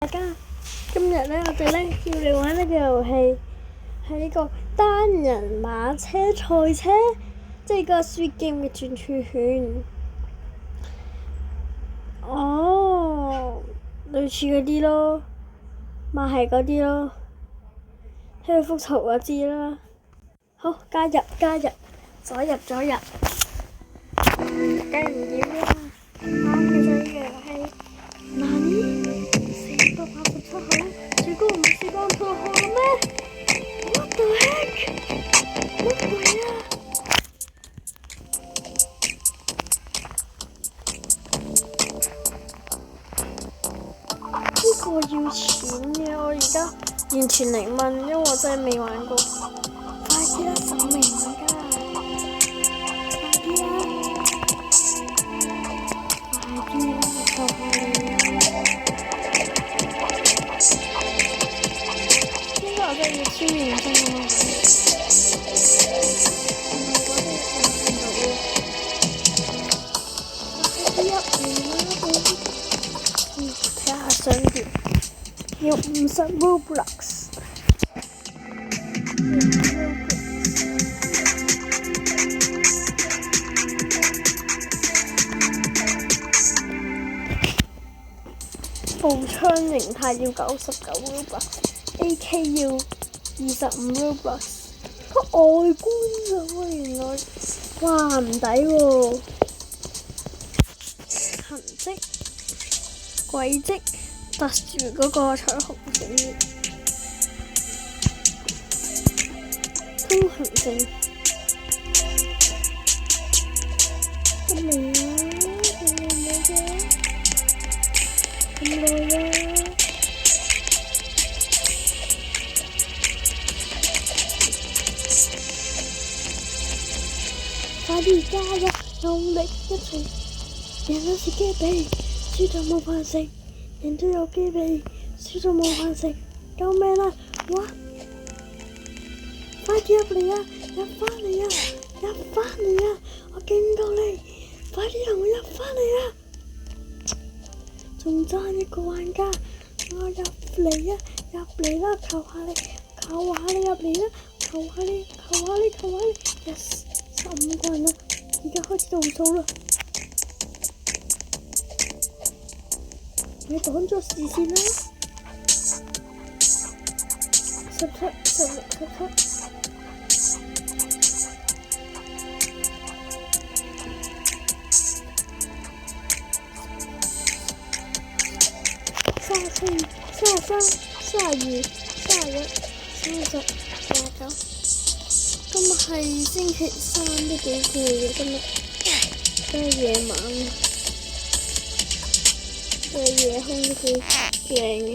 大家今日咧，我哋咧要嚟玩呢個遊戲，係呢個單人馬車賽車，即係個 Squid Game 嘅轉圈圈。哦，類似嗰啲咯，咪係嗰啲咯，睇佢幅圖就知啦。好，加入，左入。梗係唔要啦，啱嘅啫呢個遊戲。487號，最高唔係486號咩 ？What the heck？ 乜鬼啊？呢個要錢嘅，我而家完全零問，因為我真係未玩過。快啲啦，10名玩家！快啲啦！求下你！應該我真係要超認真咁玩。睇下想點？要50 Roblox。步槍形態要99 Robux，AK 要25 Robux。個外觀啊，原來哇唔抵喎！痕跡、軌跡，突住嗰個彩虹線，通行證。咁明啦，咁耐啦。快啲加入，用力一齊！贏到是機會，輸就冇飯食；贏都有機會，輸就冇飯食。救命啦！哇！快啲入嚟啊！入返嚟啊！我警告你，快啲同我入返嚟啊！仲爭一個玩家，我入嚟啊！入嚟啦！求下你入嚟啦！求下你 ！Yes， 15個人啦，而家開始倒數啦。你擋咗視線啦！17、16、17。34、33、32、31、30、29。今日係星期三，都幾攰嘅今日，真係夜晚，夜空都幾靚嘅。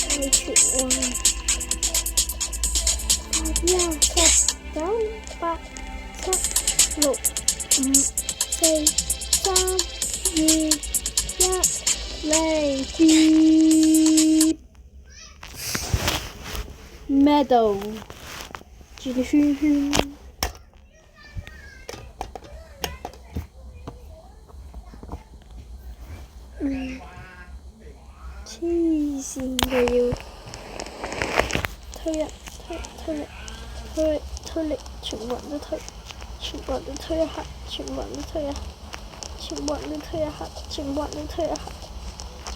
安全喎！10、9、8、7、6、5、4、3、2、1，嚟啲 medal 轉圈圈。黐線嘅要推力，全部人都推一下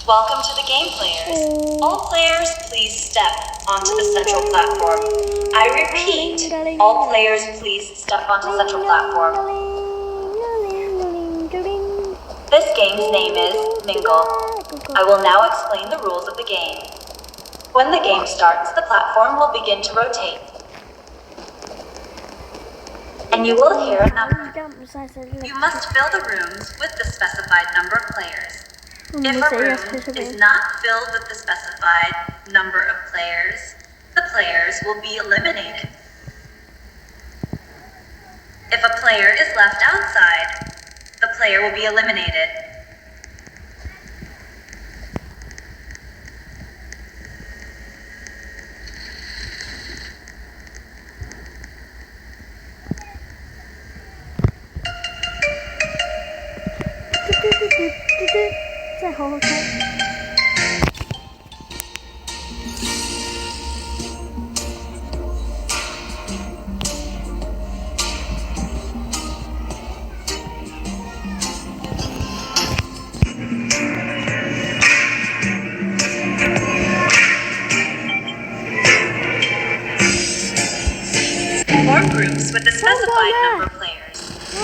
，Welcome to the game, players. All players, please step onto the central platform. I repeat, all players, please step onto central platform. This game's name is Mingle. I will now explain the rules of the game. When the game starts, the platform will begin to rotate. And you will hear a number. You must fill the rooms with the specified number of players. If a room is not filled with the specified number of players, the players will be eliminated. If a player is left outside, the player will be eliminated. 真係好好睇。Form groups with the specified number of players. 哇！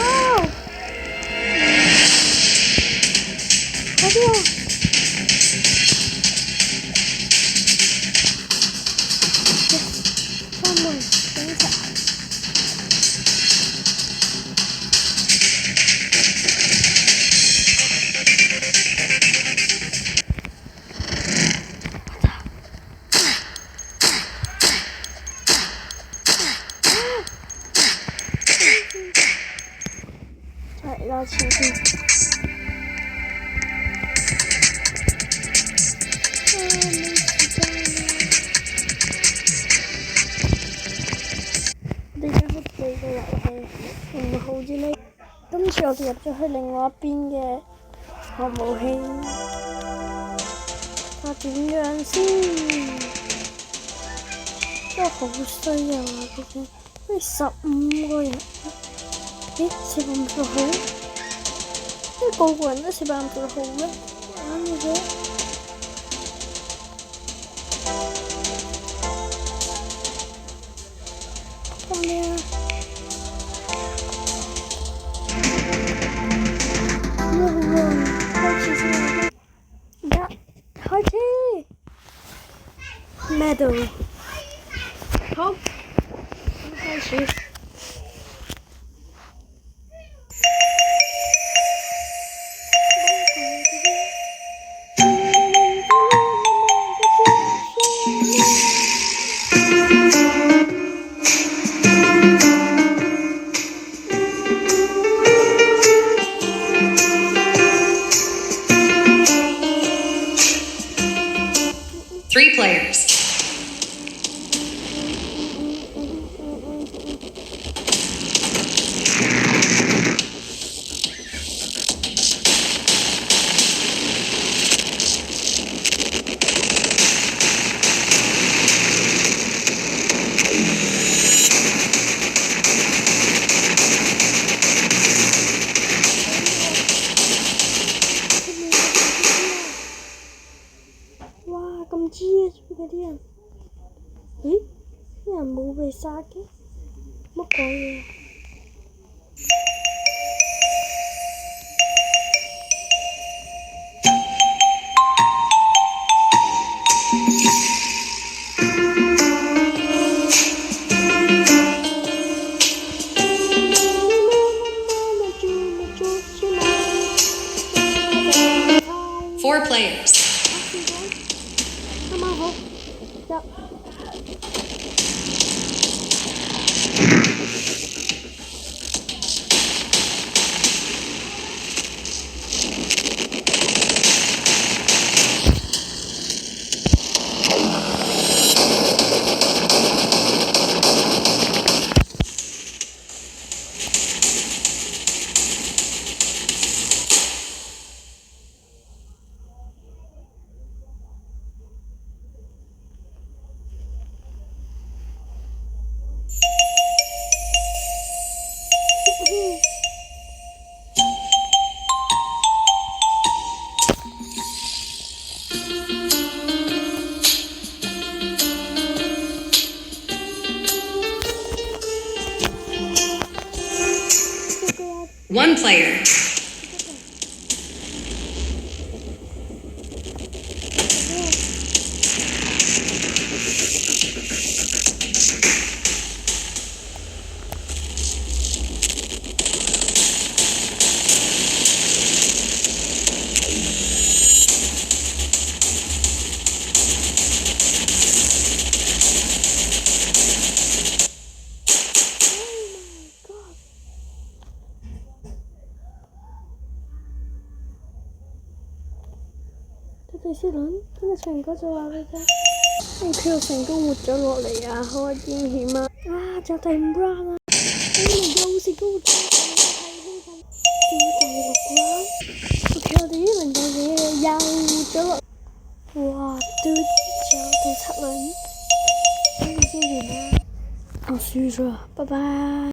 嗰啲啊！三門警察。再繞前進。我哋而家開始呢個遊戲，唔好似呢。今次我哋入咗去另外一邊嘅航母器，睇下點樣先？真係好衰啊！嗰種好似15個人。咦，15個好？因為個個人都15個好咩？啱嘅啫。咁咩啊？開始先，而家開始。Medal， 好，開始。3 players.咁知嘅嗰啲人，咦？啲人冇被殺嘅，乜鬼嘢？4 players. 啱啱好，1 player.第四輪，今日長哥就話俾你聽，佢又成功活咗落嚟啊！好驚險啊！就第5 round 啦，又成功活咗落嚟，太興奮！仲有第6 round，OK， 我哋呢輪就嘢仲有第7輪，跟住先完啦。我輸咗，拜拜。